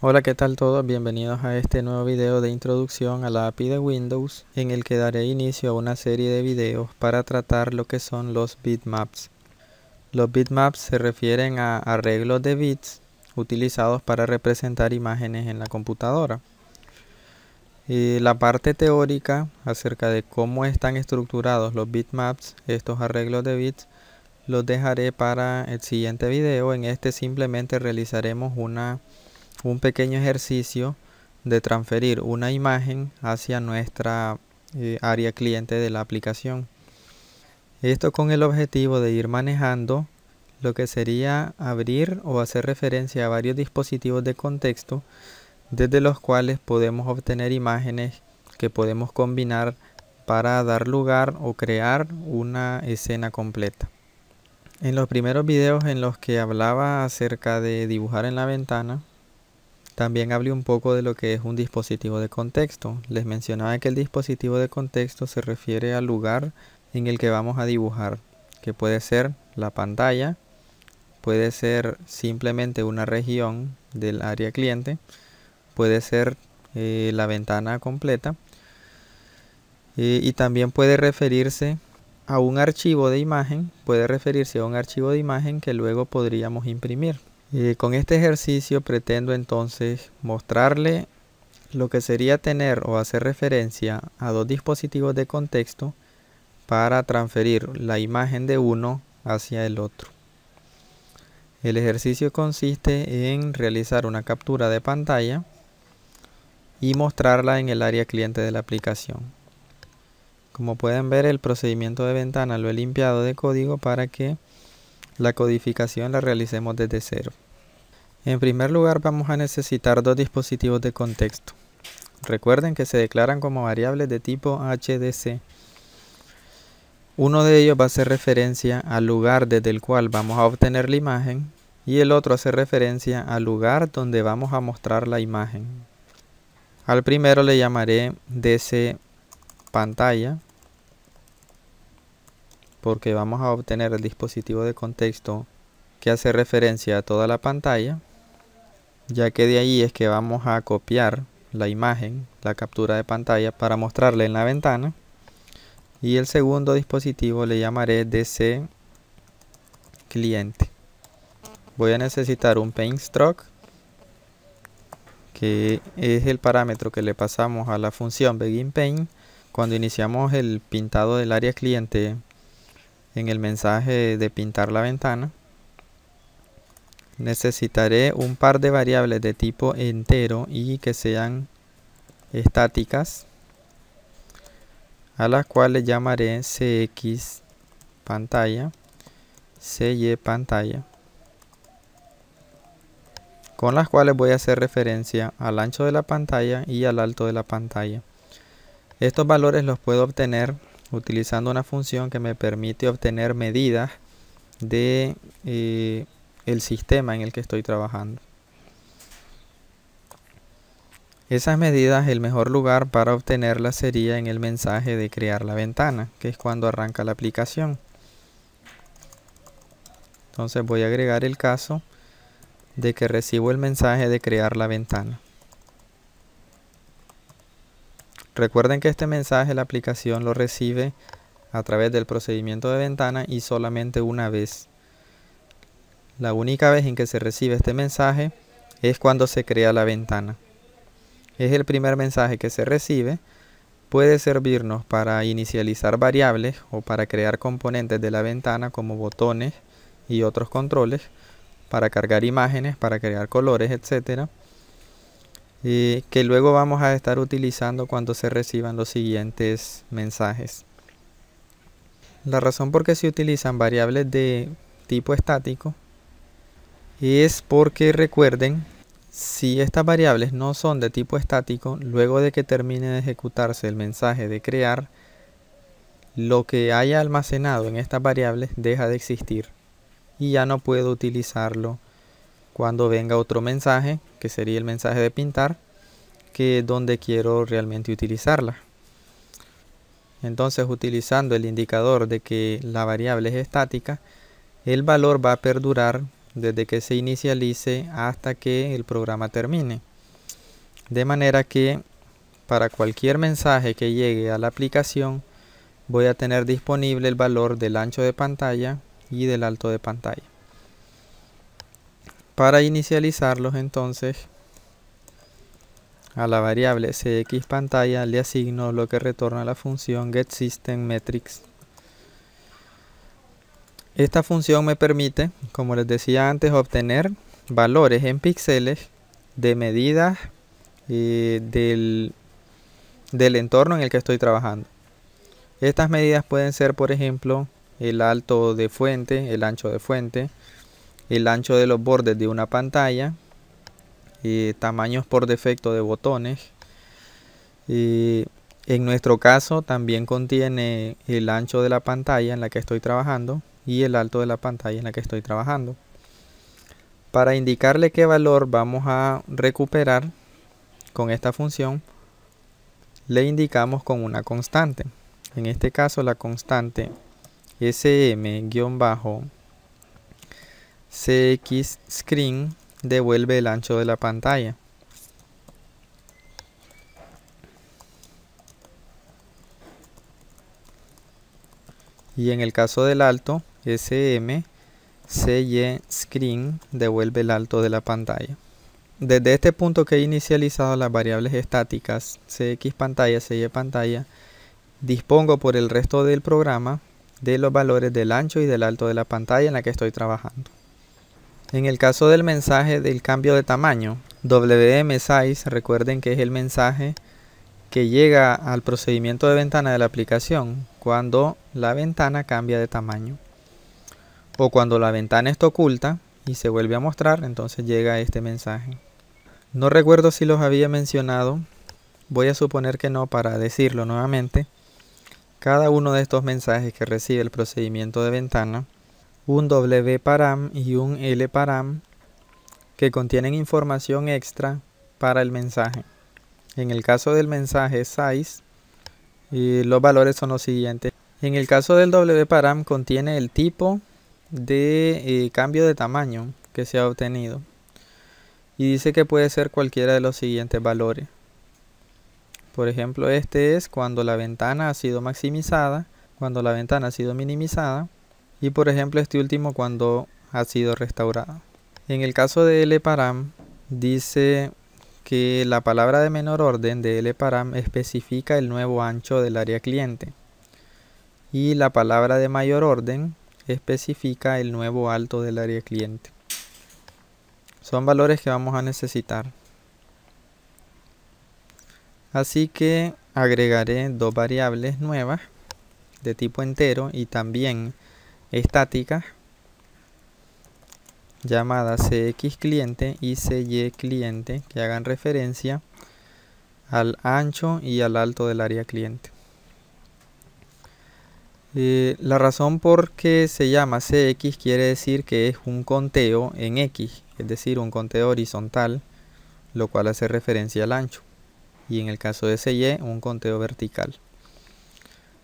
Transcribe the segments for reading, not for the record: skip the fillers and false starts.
Hola, ¿qué tal todos? Bienvenidos a este nuevo video de introducción a la API de Windows, en el que daré inicio a una serie de videos para tratar lo que son los bitmaps. Los bitmaps se refieren a arreglos de bits utilizados para representar imágenes en la computadora. La parte teórica acerca de cómo están estructurados los bitmaps, estos arreglos de bits, los dejaré para el siguiente video. En este simplemente realizaremos un pequeño ejercicio de transferir una imagen hacia nuestra área cliente de la aplicación. Esto con el objetivo de ir manejando lo que sería abrir o hacer referencia a varios dispositivos de contexto desde los cuales podemos obtener imágenes que podemos combinar para dar lugar o crear una escena completa. En los primeros videos en los que hablaba acerca de dibujar en la ventana, también hablé un poco de lo que es un dispositivo de contexto. Les mencionaba que el dispositivo de contexto se refiere al lugar en el que vamos a dibujar, que puede ser la pantalla, puede ser simplemente una región del área cliente, puede ser la ventana completa y también puede referirse a un archivo de imagen, que luego podríamos imprimir. Con este ejercicio pretendo entonces mostrarle lo que sería tener o hacer referencia a dos dispositivos de contexto para transferir la imagen de uno hacia el otro. El ejercicio consiste en realizar una captura de pantalla y mostrarla en el área cliente de la aplicación. Como pueden ver, el procedimiento de ventana lo he limpiado de código para que la codificación la realicemos desde cero. En primer lugar, vamos a necesitar dos dispositivos de contexto. Recuerden que se declaran como variables de tipo HDC. Uno de ellos va a hacer referencia al lugar desde el cual vamos a obtener la imagen y el otro hace referencia al lugar donde vamos a mostrar la imagen. Al primero le llamaré DC pantalla, porque vamos a obtener el dispositivo de contexto que hace referencia a toda la pantalla, ya que de ahí es que vamos a copiar la imagen, la captura de pantalla, para mostrarla en la ventana. Y el segundo dispositivo le llamaré DC cliente. Voy a necesitar un paint stroke, que es el parámetro que le pasamos a la función beginPaint cuando iniciamos el pintado del área cliente en el mensaje de pintar la ventana. Necesitaré un par de variables de tipo entero y que sean estáticas, a las cuales llamaré CX pantalla, CY pantalla, con las cuales voy a hacer referencia al ancho de la pantalla y al alto de la pantalla. Estos valores los puedo obtener utilizando una función que me permite obtener medidas de el sistema en el que estoy trabajando. Esas medidas, el mejor lugar para obtenerlas sería en el mensaje de crear la ventana, que es cuando arranca la aplicación. Entonces voy a agregar el caso de que recibo el mensaje de crear la ventana. Recuerden que este mensaje la aplicación lo recibe a través del procedimiento de ventana y solamente una vez. La única vez en que se recibe este mensaje es cuando se crea la ventana. Es el primer mensaje que se recibe. Puede servirnos para inicializar variables o para crear componentes de la ventana como botones y otros controles, para cargar imágenes, para crear colores, etcétera, que luego vamos a estar utilizando cuando se reciban los siguientes mensajes. La razón por qué se utilizan variables de tipo estático es porque, recuerden, si estas variables no son de tipo estático, luego de que termine de ejecutarse el mensaje de crear, lo que haya almacenado en estas variables deja de existir y ya no puedo utilizarlo cuando venga otro mensaje, que sería el mensaje de pintar, que es donde quiero realmente utilizarla. Entonces, utilizando el indicador de que la variable es estática, el valor va a perdurar desde que se inicialice hasta que el programa termine. De manera que para cualquier mensaje que llegue a la aplicación voy a tener disponible el valor del ancho de pantalla y del alto de pantalla. Para inicializarlos, entonces, a la variable cxPantalla le asigno lo que retorna la función getSystemMetrics. Esta función me permite, como les decía antes, obtener valores en píxeles de medidas del entorno en el que estoy trabajando. Estas medidas pueden ser, por ejemplo, el alto de fuente, el ancho de fuente, el ancho de los bordes de una pantalla, tamaños por defecto de botones. En nuestro caso también contiene el ancho de la pantalla en la que estoy trabajando y el alto de la pantalla en la que estoy trabajando. Para indicarle qué valor vamos a recuperar con esta función, le indicamos con una constante. En este caso la constante sm-cxScreen devuelve el ancho de la pantalla. Y en el caso del alto, sm-cyScreen devuelve el alto de la pantalla. Desde este punto que he inicializado las variables estáticas cxPantalla, cyPantalla, dispongo por el resto del programa de los valores del ancho y del alto de la pantalla en la que estoy trabajando. En el caso del mensaje del cambio de tamaño, wmSize, recuerden que es el mensaje que llega al procedimiento de ventana de la aplicación cuando la ventana cambia de tamaño. O cuando la ventana está oculta y se vuelve a mostrar, entonces llega este mensaje. No recuerdo si los había mencionado, voy a suponer que no para decirlo nuevamente. Cada uno de estos mensajes que recibe el procedimiento de ventana, un wparam y un lparam, que contienen información extra para el mensaje. En el caso del mensaje size, los valores son los siguientes. En el caso del wparam contiene el tipo de cambio de tamaño que se ha obtenido. Y dice que puede ser cualquiera de los siguientes valores. Por ejemplo, este es cuando la ventana ha sido maximizada, cuando la ventana ha sido minimizada. Y por ejemplo este último cuando ha sido restaurada. En el caso de lparam dice que la palabra de menor orden de lparam especifica el nuevo ancho del área cliente. Y la palabra de mayor orden especifica el nuevo alto del área cliente. Son valores que vamos a necesitar. Así que agregaré dos variables nuevas de tipo entero y también estáticas llamadas cxCliente y cyCliente que hagan referencia al ancho y al alto del área cliente. La razón por qué se llama cx quiere decir que es un conteo en x, es decir, un conteo horizontal, lo cual hace referencia al ancho. Y en el caso de cy, un conteo vertical.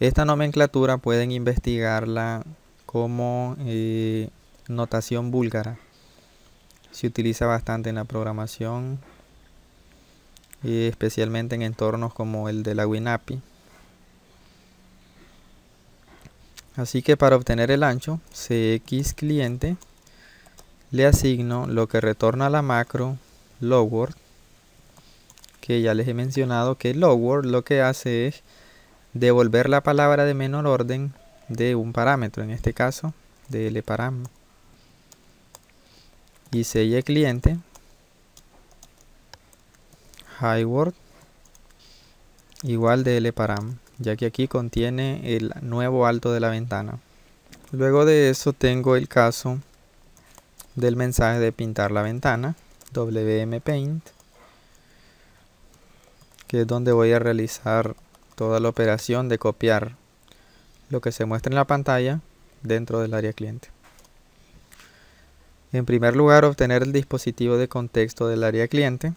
Esta nomenclatura pueden investigarla como notación búlgara. Se utiliza bastante en la programación, especialmente en entornos como el de la WinAPI. Así que para obtener el ancho, cxCliente le asigno lo que retorna la macro logWord, que ya les he mencionado que logWord lo que hace es devolver la palabra de menor orden de un parámetro, en este caso de lparam. Y cyCliente highWord igual de lparam, ya que aquí contiene el nuevo alto de la ventana. Luego de eso tengo el caso del mensaje de pintar la ventana, wmpaint, que es donde voy a realizar toda la operación de copiar lo que se muestra en la pantalla dentro del área cliente. En primer lugar, obtener el dispositivo de contexto del área cliente,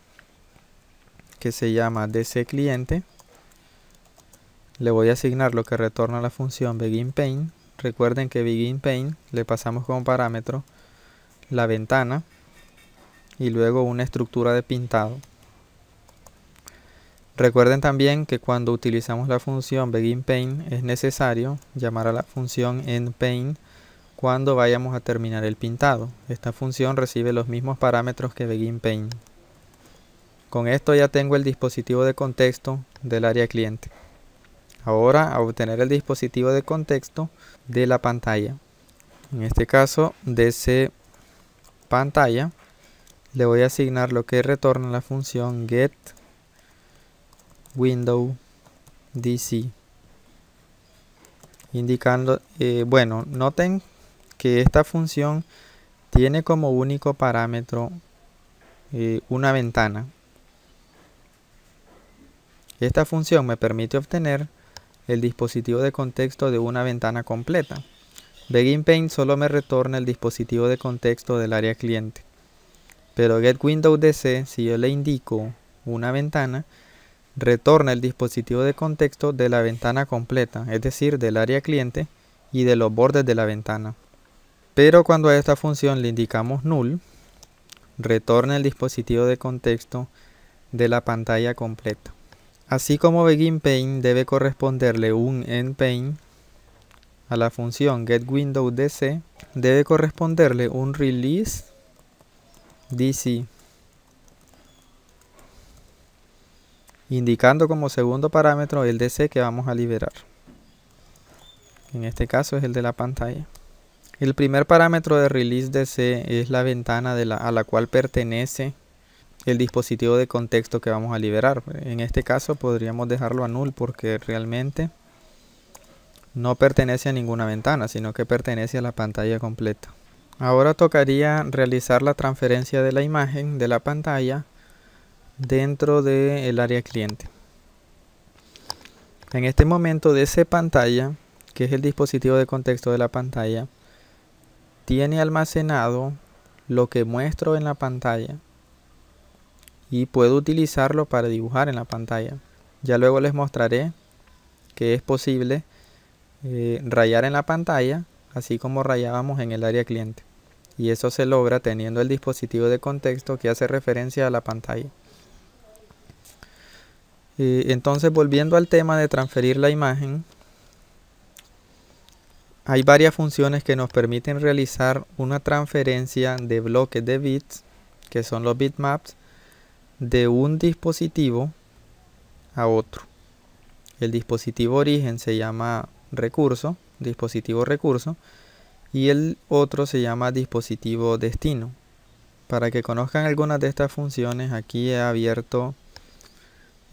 que se llama dcCliente. Le voy a asignar lo que retorna la función beginPaint. Recuerden que beginPaint le pasamos como parámetro la ventana y luego una estructura de pintado. Recuerden también que cuando utilizamos la función beginPaint es necesario llamar a la función endPaint cuando vayamos a terminar el pintado. Esta función recibe los mismos parámetros que beginPaint. Con esto ya tengo el dispositivo de contexto del área cliente. Ahora, a obtener el dispositivo de contexto de la pantalla. En este caso, DC pantalla, le voy a asignar lo que retorna la función getWindowDC. Indicando, bueno, noten que esta función tiene como único parámetro una ventana. Esta función me permite obtener el dispositivo de contexto de una ventana completa. beginPaint solo me retorna el dispositivo de contexto del área cliente. Pero getWindowDC, si yo le indico una ventana, retorna el dispositivo de contexto de la ventana completa, es decir, del área cliente y de los bordes de la ventana. Pero cuando a esta función le indicamos null, retorna el dispositivo de contexto de la pantalla completa. Así como beginPaint debe corresponderle un endPaint, a la función getWindowDC debe corresponderle un releaseDC, indicando como segundo parámetro el DC que vamos a liberar. En este caso es el de la pantalla. El primer parámetro de releaseDC es la ventana a la cual pertenece el dispositivo de contexto que vamos a liberar. En este caso podríamos dejarlo a null porque realmente no pertenece a ninguna ventana, sino que pertenece a la pantalla completa. Ahora tocaría realizar la transferencia de la imagen de la pantalla dentro del área cliente. En este momento DC pantalla, que es el dispositivo de contexto de la pantalla, tiene almacenado lo que muestro en la pantalla y puedo utilizarlo para dibujar en la pantalla. Ya luego les mostraré que es posible rayar en la pantalla, así como rayábamos en el área cliente. Y eso se logra teniendo el dispositivo de contexto que hace referencia a la pantalla. Entonces, volviendo al tema de transferir la imagen, hay varias funciones que nos permiten realizar una transferencia de bloques de bits, que son los bitmaps, de un dispositivo a otro. El dispositivo origen se llama recurso, dispositivo recurso, y el otro se llama dispositivo destino. Para que conozcan algunas de estas funciones, aquí he abierto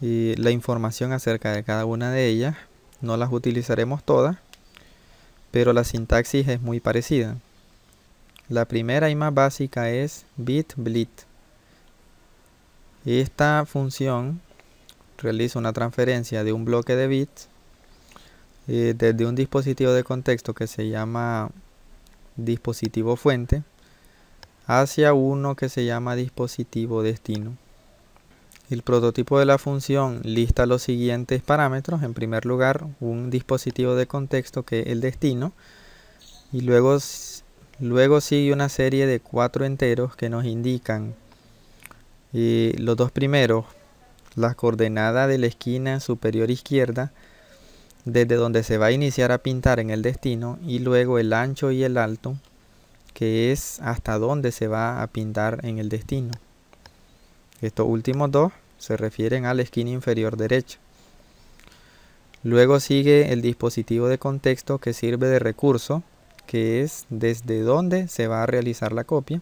la información acerca de cada una de ellas. No las utilizaremos todas, pero la sintaxis es muy parecida. La primera y más básica es bitBlit. Esta función realiza una transferencia de un bloque de bits desde un dispositivo de contexto que se llama dispositivo fuente hacia uno que se llama dispositivo destino. El prototipo de la función lista los siguientes parámetros. En primer lugar, un dispositivo de contexto que es el destino, y luego sigue una serie de 4 enteros que nos indican los dos primeros, las coordenadas de la esquina superior izquierda desde donde se va a iniciar a pintar en el destino, y luego el ancho y el alto, que es hasta donde se va a pintar en el destino. Estos últimos dos se refieren a la esquina inferior derecha. Luego sigue el dispositivo de contexto que sirve de recurso, que es desde donde se va a realizar la copia.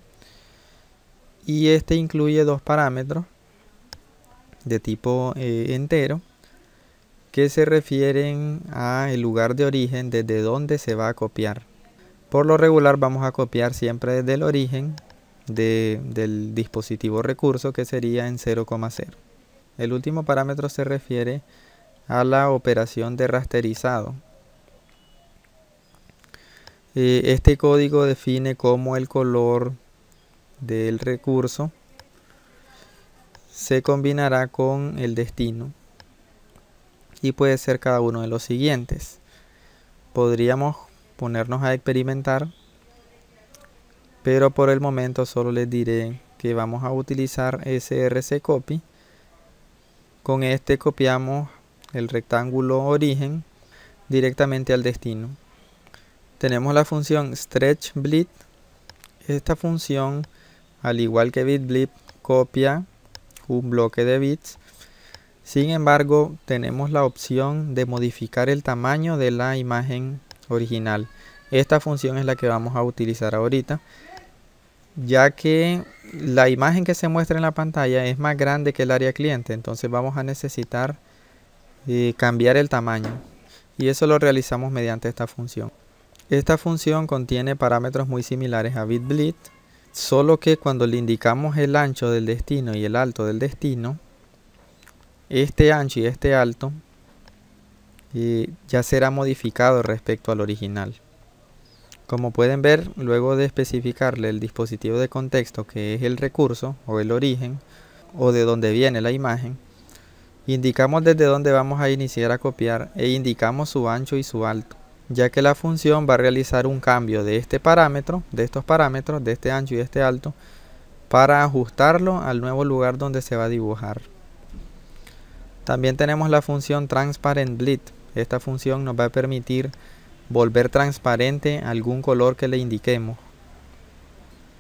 Y este incluye dos parámetros de tipo entero que se refieren al lugar de origen desde donde se va a copiar. Por lo regular vamos a copiar siempre desde el origen del dispositivo recurso, que sería en 0,0. El último parámetro se refiere a la operación de rasterizado. Este código define cómo el color del recurso se combinará con el destino y puede ser cada uno de los siguientes. Podríamos ponernos a experimentar, pero por el momento solo les diré que vamos a utilizar srccopy Con este copiamos el rectángulo origen directamente al destino. Tenemos la función stretchBlit. Esta función, al igual que bitblib, copia un bloque de bits. Sin embargo, tenemos la opción de modificar el tamaño de la imagen original. Esta función es la que vamos a utilizar ahorita, ya que la imagen que se muestra en la pantalla es más grande que el área cliente, entonces vamos a necesitar cambiar el tamaño, y eso lo realizamos mediante esta función. Esta función contiene parámetros muy similares a bitblib, solo que cuando le indicamos el ancho del destino y el alto del destino, este ancho y este alto ya será modificado respecto al original. Como pueden ver, luego de especificarle el dispositivo de contexto, que es el recurso o el origen, o de donde viene la imagen, indicamos desde dónde vamos a iniciar a copiar e indicamos su ancho y su alto, ya que la función va a realizar un cambio de este parámetro, de estos parámetros, de este ancho y este alto, para ajustarlo al nuevo lugar donde se va a dibujar. También tenemos la función transparentBlit. Esta función nos va a permitir volver transparente algún color que le indiquemos.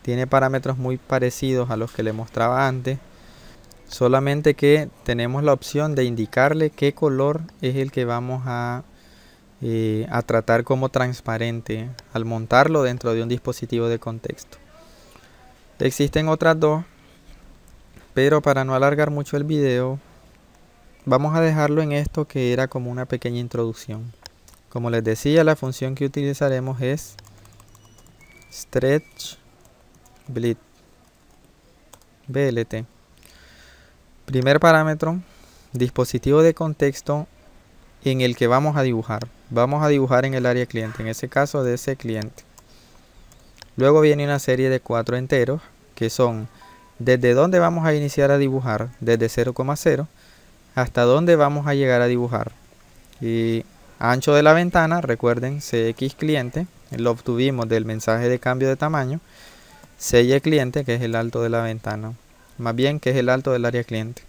Tiene parámetros muy parecidos a los que le mostraba antes, solamente que tenemos la opción de indicarle qué color es el que vamos a tratar como transparente al montarlo dentro de un dispositivo de contexto. Existen otras dos, pero para no alargar mucho el video, vamos a dejarlo en esto que era como una pequeña introducción. Como les decía, la función que utilizaremos es stretchBlit. BLT. Primer parámetro, dispositivo de contexto en el que vamos a dibujar. Vamos a dibujar en el área cliente, en ese caso de ese cliente. Luego viene una serie de 4 enteros, que son desde dónde vamos a iniciar a dibujar, desde 0,0 hasta dónde vamos a llegar a dibujar. Y ancho de la ventana, recuerden, CX cliente, lo obtuvimos del mensaje de cambio de tamaño. CY cliente, que es el alto de la ventana, más bien que es el alto del área cliente.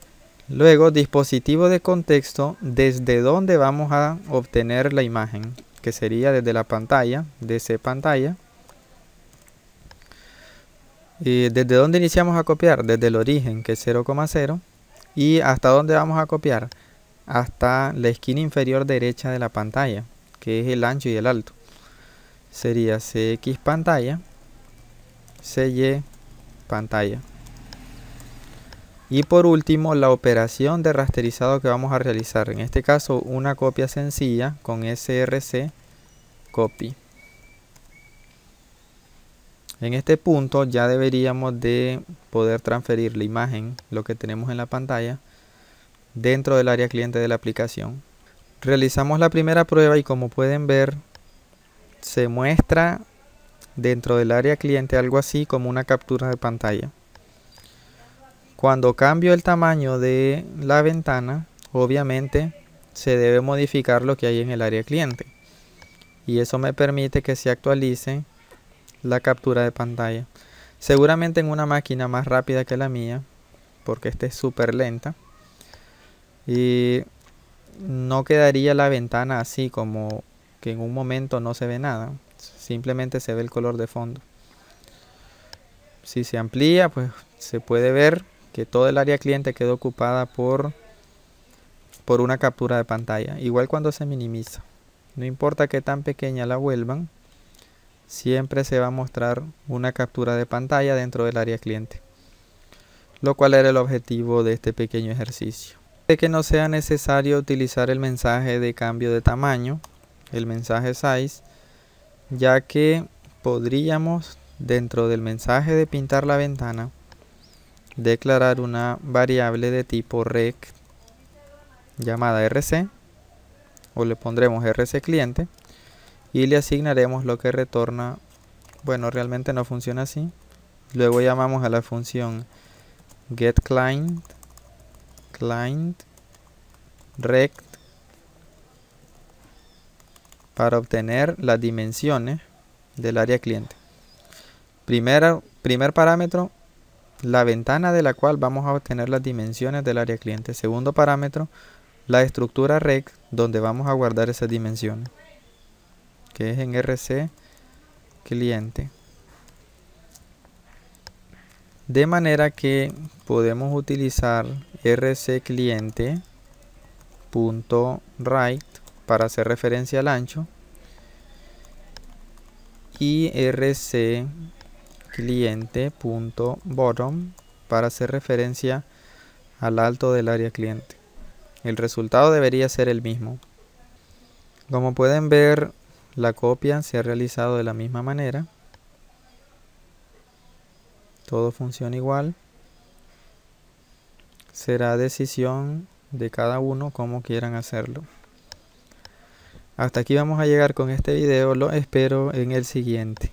Luego, dispositivo de contexto, desde dónde vamos a obtener la imagen, que sería desde la pantalla, DC pantalla. Y desde dónde iniciamos a copiar, desde el origen, que es 0,0. Y hasta dónde vamos a copiar, hasta la esquina inferior derecha de la pantalla, que es el ancho y el alto. Sería CX pantalla, CY pantalla. Y por último, la operación de rasterizado que vamos a realizar. En este caso, una copia sencilla con src copy. En este punto ya deberíamos de poder transferir la imagen, lo que tenemos en la pantalla, dentro del área cliente de la aplicación. Realizamos la primera prueba y como pueden ver, se muestra dentro del área cliente algo así como una captura de pantalla. Cuando cambio el tamaño de la ventana, obviamente se debe modificar lo que hay en el área cliente. Y eso me permite que se actualice la captura de pantalla. Seguramente en una máquina más rápida que la mía, porque esta es súper lenta, y no quedaría la ventana así como que en un momento no se ve nada, simplemente se ve el color de fondo. Si se amplía, pues se puede ver que todo el área cliente quedó ocupada por una captura de pantalla. Igual cuando se minimiza, no importa que tan pequeña la vuelvan, siempre se va a mostrar una captura de pantalla dentro del área cliente, lo cual era el objetivo de este pequeño ejercicio. De que no sea necesario utilizar el mensaje de cambio de tamaño, el mensaje size, ya que podríamos dentro del mensaje de pintar la ventana declarar una variable de tipo rect llamada rc, o le pondremos rc cliente y le asignaremos lo que retorna. Bueno, realmente no funciona así. Luego llamamos a la función getClient rect para obtener las dimensiones del área cliente. Primer parámetro, la ventana de la cual vamos a obtener las dimensiones del área cliente. Segundo parámetro, la estructura rec donde vamos a guardar esas dimensiones, que es en RC cliente. De manera que podemos utilizar RC cliente.write para hacer referencia al ancho y RC cliente.bottom para hacer referencia al alto del área cliente. El resultado debería ser el mismo. Como pueden ver, la copia se ha realizado de la misma manera. Todo funciona igual. Será decisión de cada uno cómo quieran hacerlo. Hasta aquí vamos a llegar con este video. Lo espero en el siguiente.